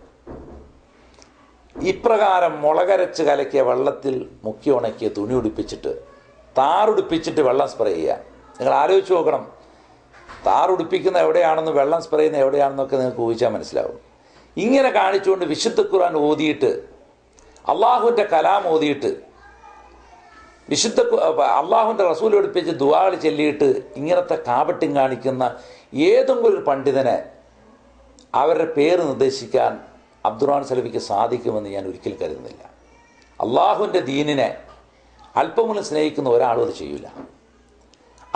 ഇപ്രകാരം മുളകരച്ച് കലക്കിയ വെള്ളത്തിൽ മുക്കി ഉണക്കിയ തുണി ഉടുപ്പിച്ചിട്ട് താറുടിപ്പിച്ചിട്ട് വെള്ളം സ്പ്രേ ചെയ്യുക, നിങ്ങൾ ആലോചിച്ച് നോക്കണം. താറുടിപ്പിക്കുന്ന എവിടെയാണെന്ന്, വെള്ളം സ്പ്രേ ചെയ്യുന്ന എവിടെയാണെന്നൊക്കെ നിങ്ങൾക്ക് ഊഹിച്ചാൽ മനസ്സിലാവും. ഇങ്ങനെ കാണിച്ചുകൊണ്ട് വിശുദ്ധ ഖുർആൻ ഓതിയിട്ട്, അള്ളാഹുവിൻ്റെ കലാം ഓതിയിട്ട്, അള്ളാഹുവിൻ്റെ റസൂൽ പഠിപ്പിച്ച് ദുആകൾ ചൊല്ലിയിട്ട് ഇങ്ങനത്തെ കാപട്യം കാണിക്കുന്ന ഏതെങ്കിലും ഒരു പണ്ഡിതനെ അവരുടെ പേര് നിർദ്ദേശിക്കാൻ അബ്ദുറഹ്മാൻ സലഫിക്ക് സാധിക്കുമെന്ന് ഞാൻ ഒരിക്കലും കരുതുന്നില്ല. അള്ളാഹുവിൻ്റെ ദീനിനെ അല്പമൊന്നും സ്നേഹിക്കുന്ന ഒരാളും അത് ചെയ്യില്ല.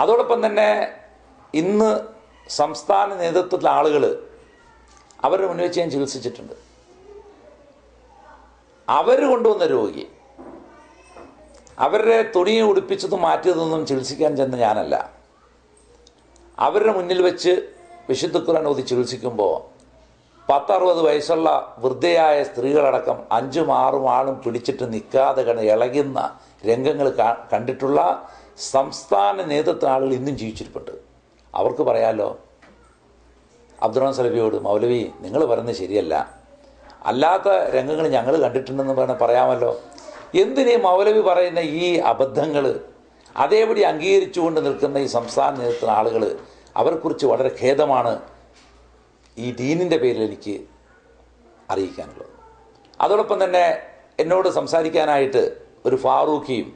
അതോടൊപ്പം തന്നെ ഇന്ന് സംസ്ഥാന നേതൃത്വത്തിലെ ആളുകൾ അവരുടെ മുന്നിൽ വെച്ച് ഞാൻ ചികിത്സിച്ചിട്ടുണ്ട്. അവർ കൊണ്ടുവന്ന രോഗി അവരുടെ തുണിയെ ഉടുപ്പിച്ചതും മാറ്റിയതൊന്നും ചികിത്സിക്കാൻ ചെന്ന ഞാനല്ല. അവരുടെ മുന്നിൽ വെച്ച് വിശുദ്ധ ഖുർആൻ ഓതി ചികിത്സിക്കുമ്പോൾ 10-60 വയസ്സുള്ള വൃദ്ധയായ സ്ത്രീകളടക്കം 5-6 ആളും പിടിച്ചിട്ട് നിൽക്കാതെ ഇളകുന്ന രംഗങ്ങൾ കണ്ടിട്ടുള്ള സംസ്ഥാന നേതൃത്വ ആളുകൾ ഇന്നും ജീവിച്ചിരിപ്പുണ്ട്. അവർക്ക് പറയാമല്ലോ അബ്ദുറഹ്മാൻ സലഫിയോട്, മൗലവി നിങ്ങൾ പറയുന്നത് ശരിയല്ല, അല്ലാത്ത രംഗങ്ങൾ ഞങ്ങൾ കണ്ടിട്ടുണ്ടെന്ന് പറയാമല്ലോ. എന്തിനീ മൗലവി പറയുന്ന ഈ അബദ്ധങ്ങൾ അതേപടി അംഗീകരിച്ചുകൊണ്ട് നിൽക്കുന്ന ഈ സംസ്ഥാന നേതൃത്വ ആളുകൾ, അവരെക്കുറിച്ച് വളരെ ഖേദമാണ് ഈ ദീനിൻ്റെ പേരിൽ എനിക്ക് അറിയിക്കാനുള്ളത്. അതോടൊപ്പം തന്നെ എന്നോട് സംസാരിക്കാനായിട്ട് ഒരു ഫാറൂഖിയും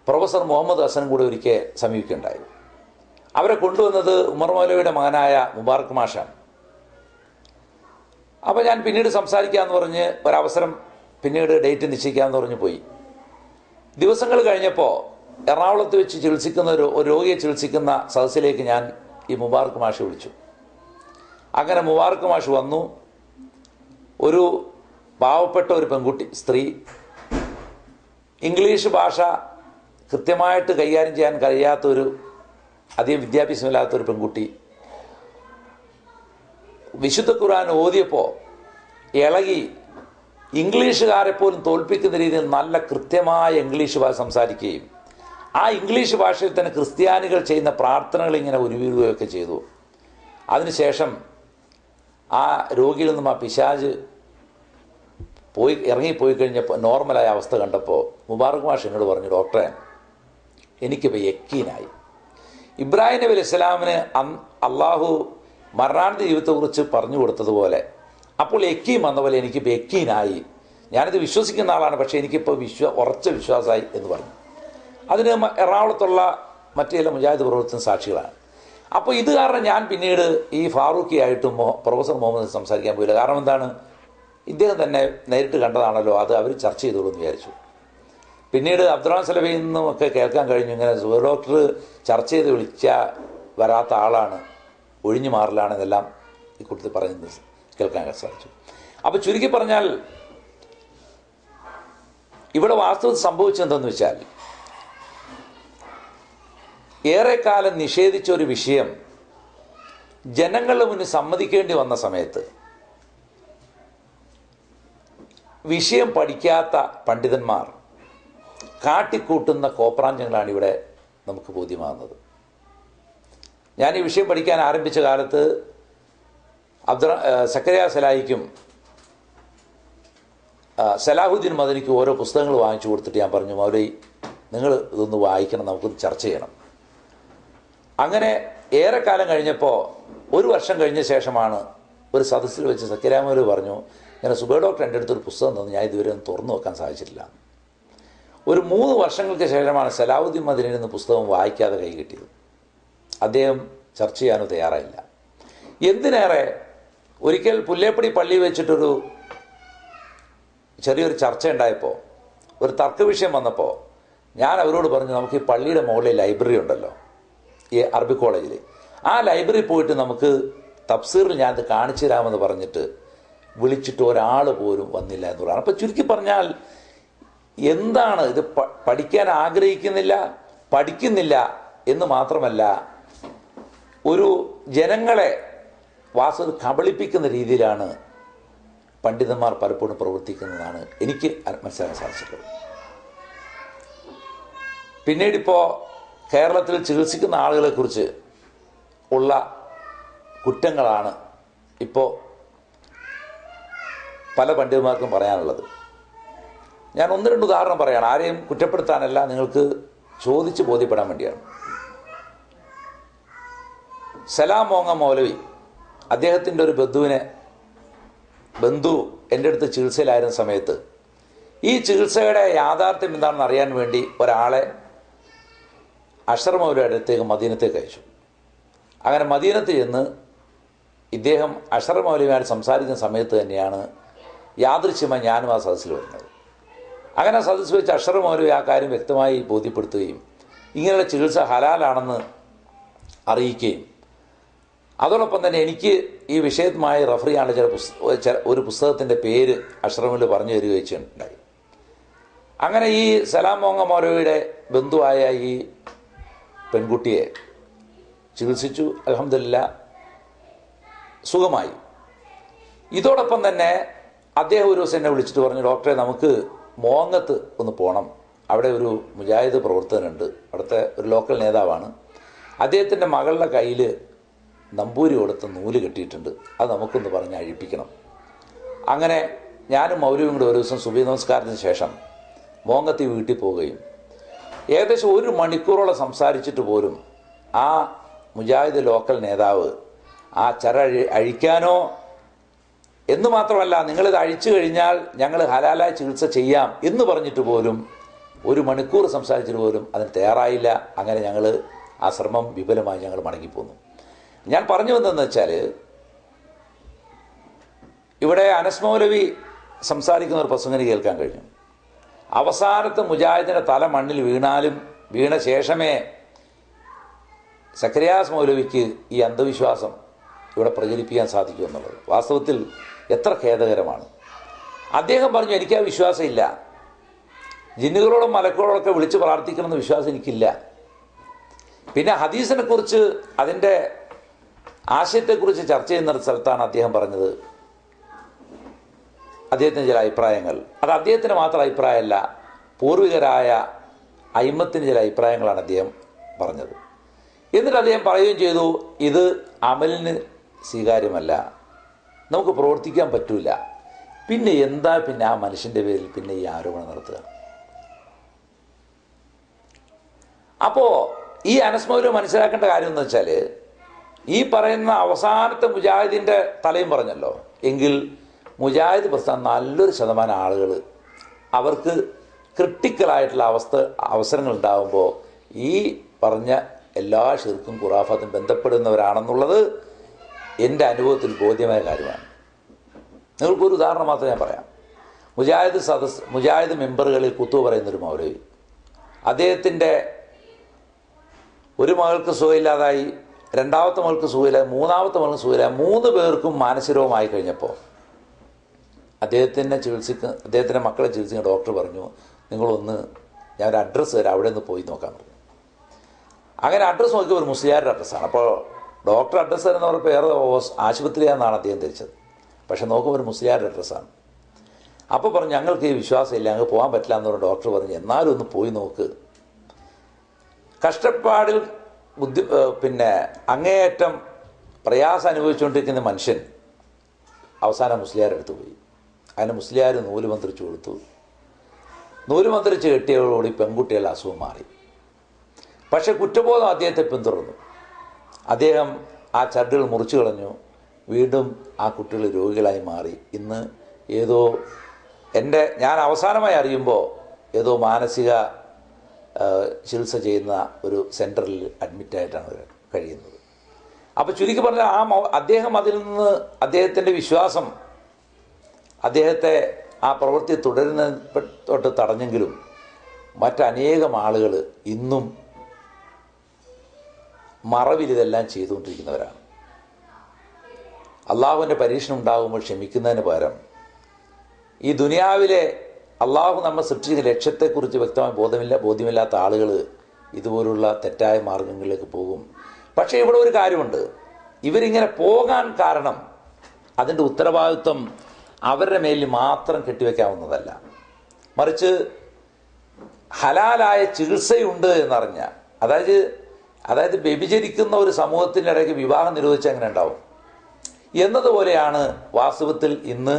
പ്രൊഫസർ മുഹമ്മദ് ഹസനും കൂടെ ഒരിക്കൽ സമീപിക്കുകയുണ്ടായി. അവരെ കൊണ്ടുവന്നത് ഉമർ മൗലവിയുടെ മകനായ മുബാറക് മാഷാണ്. അപ്പോൾ ഞാൻ പിന്നീട് സംസാരിക്കാമെന്ന് പറഞ്ഞ് ഒരവസരം, പിന്നീട് ഡേറ്റ് നിശ്ചയിക്കാമെന്ന് പറഞ്ഞ് പോയി. ദിവസങ്ങൾ കഴിഞ്ഞപ്പോൾ എറണാകുളത്ത് വെച്ച് ചികിത്സിക്കുന്ന ഒരു രോഗിയെ ചികിത്സിക്കുന്ന സദസ്സിലേക്ക് ഞാൻ ഈ മുബാറക് മാഷ് വിളിച്ചു. അങ്ങനെ മുബാറക് മാഷ് വന്നു. ഒരു പാവപ്പെട്ട ഒരു പെൺകുട്ടി, സ്ത്രീ, ഇംഗ്ലീഷ് ഭാഷ കൃത്യമായിട്ട് കൈകാര്യം ചെയ്യാൻ കഴിയാത്തൊരു, അധികം വിദ്യാഭ്യാസമില്ലാത്തൊരു പെൺകുട്ടി വിശുദ്ധ ഖുർആൻ ഓതിയപ്പോൾ ഇളകി ഇംഗ്ലീഷുകാരെ പോലും തോൽപ്പിക്കുന്ന രീതിയിൽ നല്ല കൃത്യമായ ഇംഗ്ലീഷ് ഭാഷ സംസാരിക്കുകയും ആ ഇംഗ്ലീഷ് ഭാഷയിൽ തന്നെ ക്രിസ്ത്യാനികൾ ചെയ്യുന്ന പ്രാർത്ഥനകൾ ഇങ്ങനെ ഉരുവിടുകയൊക്കെ ചെയ്തു. അതിനുശേഷം ആ രോഗിയിൽ നിന്നും ആ പിശാച് ഇറങ്ങിപ്പോയി കഴിഞ്ഞപ്പോൾ നോർമലായ അവസ്ഥ കണ്ടപ്പോൾ മുബാറക് മാഷ് എന്നോട് പറഞ്ഞു, ഡോക്ടറെ എനിക്കിപ്പോൾ യക്കീനായി. ഇബ്രാഹിം നബി അലൈഹി സ്വലാമിന് അള്ളാഹു മരണാനന്തര ജീവിതത്തെക്കുറിച്ച് പറഞ്ഞു കൊടുത്തതുപോലെ അപ്പോൾ യക്കീൻ വന്ന പോലെ എനിക്കിപ്പോൾ യക്കീനായി. ഞാനിത് വിശ്വസിക്കുന്ന ആളാണ്, പക്ഷേ എനിക്കിപ്പോൾ ഉറച്ച വിശ്വാസമായി എന്ന് പറഞ്ഞു. അതിന് എറണാകുളത്തുള്ള മറ്റു ചില മുജാഹിദ് പ്രവർത്തന സാക്ഷികളാണ്. അപ്പോൾ ഇത് കാരണം ഞാൻ പിന്നീട് ഈ ഫാറൂഖിയായിട്ടും പ്രൊഫസർ മുഹമ്മദ് സംസാരിക്കാൻ പോയില്ല. കാരണം എന്താണ്, ഇദ്ദേഹം തന്നെ നേരിട്ട് കണ്ടതാണല്ലോ, അത് അവർ ചർച്ച ചെയ്തോളൂ എന്ന് വിചാരിച്ചു. പിന്നീട് അബ്ദുറഹ്മാൻ സലഫിയിൽ നിന്നുമൊക്കെ കേൾക്കാൻ കഴിഞ്ഞു, ഇങ്ങനെ സുഹൈർ ഡോക്ടർ ചർച്ച ചെയ്ത് വിളിച്ചാൽ വരാത്ത ആളാണ്, ഒഴിഞ്ഞു മാറലാണെന്നെല്ലാം ഈ കൂട്ടത്തിൽ പറയുന്നത് കേൾക്കാൻ സാധിച്ചു. അപ്പോൾ ചുരുക്കി പറഞ്ഞാൽ ഇവിടെ വാസ്തവത്തിൽ സംഭവിച്ചതെന്തെന്ന് വെച്ചാൽ, ഏറെക്കാലം നിഷേധിച്ച ഒരു വിഷയം ജനങ്ങളുടെ മുന്നിൽ സമ്മതിക്കേണ്ടി വന്ന സമയത്ത് വിഷയം പഠിക്കാത്ത പണ്ഡിതന്മാർ കാട്ടിക്കൂട്ടുന്ന കോപ്രാഞ്ചങ്ങളാണ് ഇവിടെ നമുക്ക് ബോധ്യമാകുന്നത്. ഞാൻ ഈ വിഷയം പഠിക്കാൻ ആരംഭിച്ച കാലത്ത് സക്കറിയ സലാഹിക്കും സലാഹുദ്ദീൻ മദനിക്കും ഓരോ പുസ്തകങ്ങൾ വാങ്ങിച്ചു കൊടുത്തിട്ട് ഞാൻ പറഞ്ഞു, മൗലവി നിങ്ങൾ ഇതൊന്ന് വായിക്കണം, നമുക്കൊന്ന് ചർച്ച ചെയ്യണം. അങ്ങനെ ഏറെക്കാലം കഴിഞ്ഞപ്പോൾ, ഒരു വർഷം കഴിഞ്ഞ ശേഷമാണ് ഒരു സദസ്സിൽ വെച്ച് സക്കറിയ മൗലവി പറഞ്ഞു, ഇങ്ങനെ സുബൈർ ഡോക്ടർ എൻ്റെ അടുത്തൊരു പുസ്തകം തന്നു, ഞാൻ ഇതുവരെ ഒന്ന് തുറന്നു നോക്കാൻ സാധിച്ചിട്ടില്ല. ഒരു 3 വർഷങ്ങൾക്ക് ശേഷമാണ് സലാഹുദ്ദീൻ മദനിൽ നിന്ന് പുസ്തകം വായിക്കാതെ കൈ കിട്ടിയത്. അദ്ദേഹം ചർച്ച ചെയ്യാനോ തയ്യാറായില്ല. എന്തിനേറെ, ഒരിക്കൽ പുല്ലേപ്പടി പള്ളി വെച്ചിട്ടൊരു ചെറിയൊരു ചർച്ച ഉണ്ടായപ്പോൾ, ഒരു തർക്ക വിഷയം വന്നപ്പോൾ ഞാൻ അവരോട് പറഞ്ഞു, നമുക്ക് ഈ പള്ളിയുടെ മുകളിൽ ലൈബ്രറി ഉണ്ടല്ലോ, ഈ അറബി കോളേജിൽ, ആ ലൈബ്രറി പോയിട്ട് നമുക്ക് തഫ്സീറിൽ ഞാനത് കാണിച്ചു തരാമെന്ന് പറഞ്ഞിട്ട് വിളിച്ചിട്ട് ഒരാൾ പോലും വന്നില്ല എന്ന് പറയുന്നത്. അപ്പോൾ ചുരുക്കി പറഞ്ഞാൽ എന്താണ് ഇത്, പഠിക്കാൻ ആഗ്രഹിക്കുന്നില്ല, പഠിക്കുന്നില്ല എന്ന് മാത്രമല്ല, ഒരു ജനങ്ങളെ വാസ്തവത്തിൽ കബളിപ്പിക്കുന്ന രീതിയിലാണ് പണ്ഡിതന്മാർ പലപ്പോഴും പ്രവർത്തിക്കുന്നതാണ് എനിക്ക് മനസ്സിലാക്കാൻ സാധിച്ചിട്ടുള്ളത്. പിന്നീടിപ്പോൾ കേരളത്തിൽ ചികിത്സിക്കുന്ന ആളുകളെക്കുറിച്ച് ഉള്ള കുറ്റങ്ങളാണ് ഇപ്പോൾ പല പണ്ഡിതന്മാർക്കും പറയാനുള്ളത്. ഞാൻ 1-2 ഉദാഹരണം പറയുകയാണ്, ആരെയും കുറ്റപ്പെടുത്താനല്ല, നിങ്ങൾക്ക് ചോദിച്ച് ബോധ്യപ്പെടാൻ വേണ്ടിയാണ്. സലാം മോങ്ങ മൗലവി, അദ്ദേഹത്തിൻ്റെ ഒരു ബന്ധു എൻ്റെ അടുത്ത് ചികിത്സയിലായിരുന്ന സമയത്ത് ഈ ചികിത്സയുടെ യാഥാർത്ഥ്യം എന്താണെന്ന് അറിയാൻ വേണ്ടി ഒരാളെ അഷ്റഫ് മൗലവിയുടെ അടുത്തേക്ക് മദീനത്തേക്ക് അയച്ചു. അങ്ങനെ മദീനത്ത് ചെന്ന് ഇദ്ദേഹം അഷ്റഫ് മൗലവിയുമായിട്ട് സംസാരിക്കുന്ന സമയത്ത് തന്നെയാണ് യാദൃശ്യമായി ഞാനും ആ സദസ്സിൽ വരുന്നത്. അങ്ങനെ സദസ്സ് വെച്ച് അഷ്റഫ് മൗലവി ആ കാര്യം വ്യക്തമായി ബോധ്യപ്പെടുത്തുകയും ഇങ്ങനെയുള്ള ചികിത്സ ഹലാലാണെന്ന് അറിയിക്കുകയും അതോടൊപ്പം തന്നെ എനിക്ക് ഈ വിഷയവുമായി റഫർ ചെയ്യാനുള്ള ഒരു പുസ്തകത്തിൻ്റെ പേര് അഷ്റഫിൽ പറഞ്ഞു തരികയും ചെയ്യുന്നുണ്ടായി. അങ്ങനെ ഈ സലാം മോങ്ങ മൗലവിയുടെ ബന്ധുവായ ഈ പെൺകുട്ടിയെ ചികിത്സിച്ചു, അൽഹംദുലില്ലാ സുഖമായി. ഇതോടൊപ്പം തന്നെ അദ്ദേഹം ഒരു ദിവസം എന്നെ വിളിച്ചിട്ട് പറഞ്ഞു, ഡോക്ടറെ നമുക്ക് മോങ്ങത്ത് ഒന്ന് പോകണം, അവിടെ ഒരു മുജാഹിദ് പ്രവർത്തകനുണ്ട്, അവിടുത്തെ ഒരു ലോക്കൽ നേതാവാണ്, അദ്ദേഹത്തിൻ്റെ മകളുടെ കയ്യിൽ നമ്പൂരി കൊടുത്ത നൂല് കെട്ടിയിട്ടുണ്ട്, അത് നമുക്കൊന്ന് പറഞ്ഞ് അഴിപ്പിക്കണം. അങ്ങനെ ഞാനും മൗലവിയും കൂടെ ഒരു ദിവസം സുബഹി നമസ്കാരത്തിന് ശേഷം മോങ്ങത്തി വീട്ടിൽ പോവുകയും ഏകദേശം 1 മണിക്കൂറോളം സംസാരിച്ചിട്ട് പോലും ആ മുജാഹിദ് ലോക്കൽ നേതാവ് ആ ചര അഴിക്കാനോ എന്ന് മാത്രമല്ല, നിങ്ങളിത് അഴിച്ചു കഴിഞ്ഞാൽ ഞങ്ങൾ ഹലാലായ ചികിത്സ ചെയ്യാം എന്ന് പറഞ്ഞിട്ട് പോലും 1 മണിക്കൂർ സംസാരിച്ചിട്ട് പോലും അതിന് തയ്യാറായില്ല. അങ്ങനെ ഞങ്ങൾ ആ ശ്രമം വിപുലമായി ഞങ്ങൾ മടങ്ങിപ്പോന്നു. ഞാൻ പറഞ്ഞു വന്നതെന്ന് വെച്ചാൽ, ഇവിടെ അനസ് മൗലവി സംസാരിക്കുന്ന ഒരു പ്രസംഗം കേൾക്കാൻ കഴിഞ്ഞു. അവസാനത്തെ മുജാഹിദിൻ്റെ തല മണ്ണിൽ വീണ ശേഷമേ സക്കറിയാസ് മൗലവിക്ക് ഈ അന്ധവിശ്വാസം ഇവിടെ പ്രചരിപ്പിക്കാൻ സാധിക്കൂ എന്നുള്ളത് വാസ്തവത്തിൽ എത്ര ഖേദകരമാണ്. അദ്ദേഹം പറഞ്ഞു, എനിക്ക് ആ വിശ്വാസമില്ല, ജിന്നുകളോടും മലക്കുകളോടൊക്കെ വിളിച്ച് പ്രാർത്ഥിക്കണമെന്ന് വിശ്വാസം എനിക്കില്ല. പിന്നെ ഹദീസിനെ കുറിച്ച്, അതിൻ്റെ ആശയത്തെക്കുറിച്ച് ചർച്ച ചെയ്യുന്ന സ്ഥലത്താണ് അദ്ദേഹം പറഞ്ഞത് അദ്ദേഹത്തിന് ചില അഭിപ്രായങ്ങൾ, അത് അദ്ദേഹത്തിന് മാത്രം അഭിപ്രായമല്ല, പൂർവികരായ അയിമ്മത്തിന് ചില അഭിപ്രായങ്ങളാണ് അദ്ദേഹം പറഞ്ഞത്. എന്നിട്ട് അദ്ദേഹം പറയുകയും ചെയ്തു, ഇത് അമലിന് സ്വീകാര്യമല്ല, നമുക്ക് പ്രവർത്തിക്കാൻ പറ്റൂല, പിന്നെ എന്താ പിന്നെ ആ മനുഷ്യൻ്റെ പേരിൽ പിന്നെ ഈ ആരോപണം നടത്തുക. അപ്പോൾ ഈ അനസ് മൗലവി മനസ്സിലാക്കേണ്ട കാര്യം എന്ന് വെച്ചാൽ, ഈ പറയുന്ന അവസാനത്തെ മുജാഹിദിൻ്റെ തലയും പറഞ്ഞല്ലോ, എങ്കിൽ മുജാഹിദ് പ്രസ്ഥാനം നല്ലൊരു ശതമാനം ആളുകൾ അവർക്ക് ക്രിട്ടിക്കലായിട്ടുള്ള അവസരങ്ങൾ ഉണ്ടാകുമ്പോൾ ഈ പറഞ്ഞ എല്ലാ ഷിർക്കും ഖുറാഫാത്തും ബന്ധപ്പെടുന്നവരാണെന്നുള്ളത് എൻ്റെ അനുഭവത്തിൽ ബോധ്യമായ കാര്യമാണ്. നിങ്ങൾക്കൊരു ഉദാഹരണം മാത്രം ഞാൻ പറയാം. മുജാഹിദ് മെമ്പറുകളിൽ കുത്തു പറയുന്നൊരു മൗലവി, അദ്ദേഹത്തിൻ്റെ ഒരു മകൾക്ക് സുഖമില്ലാതായി, രണ്ടാമത്തെ മകൾക്ക് സുഖമില്ലാതെ, മൂന്നാമത്തെ മകൾക്ക് സുഖമില്ലാതെ, 3 പേർക്കും മാനസികരോഗമായി കഴിഞ്ഞപ്പോൾ അദ്ദേഹത്തിൻ്റെ മക്കളെ ചികിത്സിക്കുന്ന ഡോക്ടർ പറഞ്ഞു, നിങ്ങളൊന്ന് ഞാൻ ഒരു അഡ്രസ്സ് തരാം, അവിടെ നിന്ന് പോയി നോക്കാൻ പറഞ്ഞു. അങ്ങനെ അഡ്രസ്സ് നോക്കിയ ഒരു മുസ്ലിയാരുടെ അഡ്രസ്സാണ്. അപ്പോൾ ഡോക്ടർ അഡ്രസ്സ് തരുന്ന പറഞ്ഞപ്പോൾ വേറെ ആശുപത്രിയാണെന്നാണ് അദ്ദേഹം ധരിച്ചത്. പക്ഷെ നോക്കുമ്പോൾ ഒരു മുസ്ലിയാരുടെ അഡ്രസ്സാണ്. അപ്പോൾ പറഞ്ഞു, ഞങ്ങൾക്ക് ഈ വിശ്വാസമില്ല, ഞങ്ങൾക്ക് പോകാൻ പറ്റില്ല എന്ന് പറഞ്ഞ ഡോക്ടർ പറഞ്ഞു, എന്നാലും ഒന്ന് പോയി നോക്ക്. കഷ്ടപ്പാടിൽ അങ്ങേയറ്റം പ്രയാസം അനുഭവിച്ചുകൊണ്ടിരിക്കുന്ന മനുഷ്യൻ അവസാനം മുസ്ലിയാരുടെ അടുത്ത് പോയി. അതിന് മുസ്ലിയാർ നൂല് മന്ത്രിച്ചു കൊടുത്തു. നൂല് മന്ത്രിച്ച് കെട്ടിയതോടുകൂടി പെൺകുട്ടികളുടെ അസുഖം മാറി. പക്ഷേ കുറ്റബോധം അദ്ദേഹത്തെ പിന്തുടർന്നു. അദ്ദേഹം ആ ചരടുകൾ മുറിച്ചു കളഞ്ഞു. വീണ്ടും ആ കുട്ടികൾ രോഗികളായി മാറി. ഇന്ന് ഞാൻ അവസാനമായി അറിയുമ്പോൾ ഏതോ മാനസിക ചികിത്സ ചെയ്യുന്ന ഒരു സെൻറ്ററിൽ അഡ്മിറ്റായിട്ടാണ് കഴിയുന്നത്. അപ്പോൾ ചുരുക്കി പറഞ്ഞാൽ അദ്ദേഹം അതിൽ നിന്ന് അദ്ദേഹത്തിൻ്റെ വിശ്വാസം അദ്ദേഹത്തെ ആ പ്രവൃത്തി തുടരുന്നതൊട്ട് തടഞ്ഞെങ്കിലും മറ്റനേകം ആളുകൾ ഇന്നും മറവിൽ ഇതെല്ലാം ചെയ്തുകൊണ്ടിരിക്കുന്നവരാണ്. അള്ളാഹുവിൻ്റെ പരീക്ഷണം ഉണ്ടാകുമ്പോൾ ക്ഷമിക്കുന്നതിന് പകരം ഈ ദുനിയാവിലെ അള്ളാഹു നമ്മൾ സൃഷ്ടിച്ച ലക്ഷ്യത്തെക്കുറിച്ച് വ്യക്തമായി ബോധ്യമില്ലാത്ത ആളുകൾ ഇതുപോലുള്ള തെറ്റായ മാർഗങ്ങളിലേക്ക് പോകും. പക്ഷേ ഇവിടെ ഒരു കാര്യമുണ്ട്, ഇവരിങ്ങനെ പോകാൻ കാരണം അതിൻ്റെ ഉത്തരവാദിത്വം അവരുടെ മേലിൽ മാത്രം കെട്ടിവെക്കാവുന്നതല്ല. മറിച്ച് ഹലാലായ ചികിത്സയുണ്ട് എന്നറിഞ്ഞ, അതായത് വ്യഭിചരിക്കുന്ന ഒരു സമൂഹത്തിൻ്റെ ഇടയ്ക്ക് വിവാഹം നിരോധിച്ച് എങ്ങനെ ഉണ്ടാവും എന്നതുപോലെയാണ് വാസ്തവത്തിൽ ഇന്ന്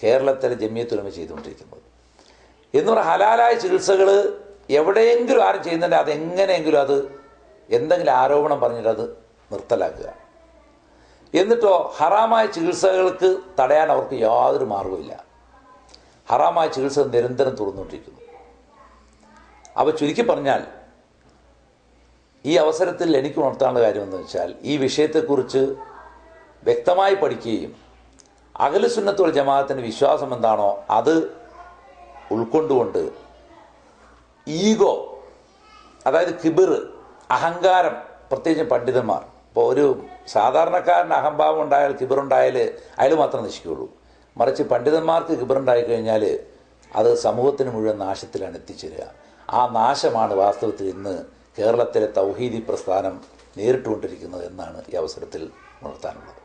കേരളത്തിലെ ജമിയത്തുൽ ഉലമ ചെയ്തുകൊണ്ടിരിക്കുന്നത്. എന്ന് പറഞ്ഞാൽ ഹലാലായ ചികിത്സകൾ എവിടെയെങ്കിലും ആരും ചെയ്യുന്നുണ്ട്, അതെങ്ങനെയെങ്കിലും അത് എന്തെങ്കിലും ആരോപണം പറഞ്ഞിട്ട് അത് നിർത്തലാക്കുക. എന്നിട്ടോ ഹറാമായ ചികിത്സകൾക്ക് തടയാൻ അവർക്ക് യാതൊരു മാർഗവുമില്ല. ഹറാമായ ചികിത്സ നിരന്തരം തുറന്നുകൊണ്ടിരിക്കുന്നു. അപ്പോൾ ചുരുക്കി പറഞ്ഞാൽ ഈ അവസരത്തിൽ എനിക്ക് ഉണർത്താനുള്ള കാര്യമെന്ന് വെച്ചാൽ, ഈ വിഷയത്തെക്കുറിച്ച് വ്യക്തമായി പഠിക്കുകയും അഹ്ലുസുന്നത്ത് വൽ ജമാഅത്തിൻ്റെ വിശ്വാസം എന്താണോ അത് ഉൾക്കൊണ്ടുകൊണ്ട് ഈഗോ, അതായത് കിബിർ, അഹങ്കാരം, പ്രത്യേകിച്ച് പണ്ഡിതന്മാർ, ഇപ്പോൾ ഒരു സാധാരണക്കാരന് അഹംഭാവം ഉണ്ടായാൽ, കിബിറുണ്ടായാൽ അയാൾ മാത്രം നശിക്കുകയുള്ളൂ. മറിച്ച് പണ്ഡിതന്മാർക്ക് കിബിറുണ്ടായി കഴിഞ്ഞാൽ അത് സമൂഹത്തിന് മുഴുവൻ നാശത്തിലാണ് എത്തിച്ചേരുക. ആ നാശമാണ് വാസ്തവത്തിൽ ഇന്ന് കേരളത്തിലെ തൗഹീദി പ്രസ്ഥാനം നേരിട്ടുകൊണ്ടിരിക്കുന്നത് എന്നാണ് ഈ അവസരത്തിൽ ഉണർത്താനുള്ളത്.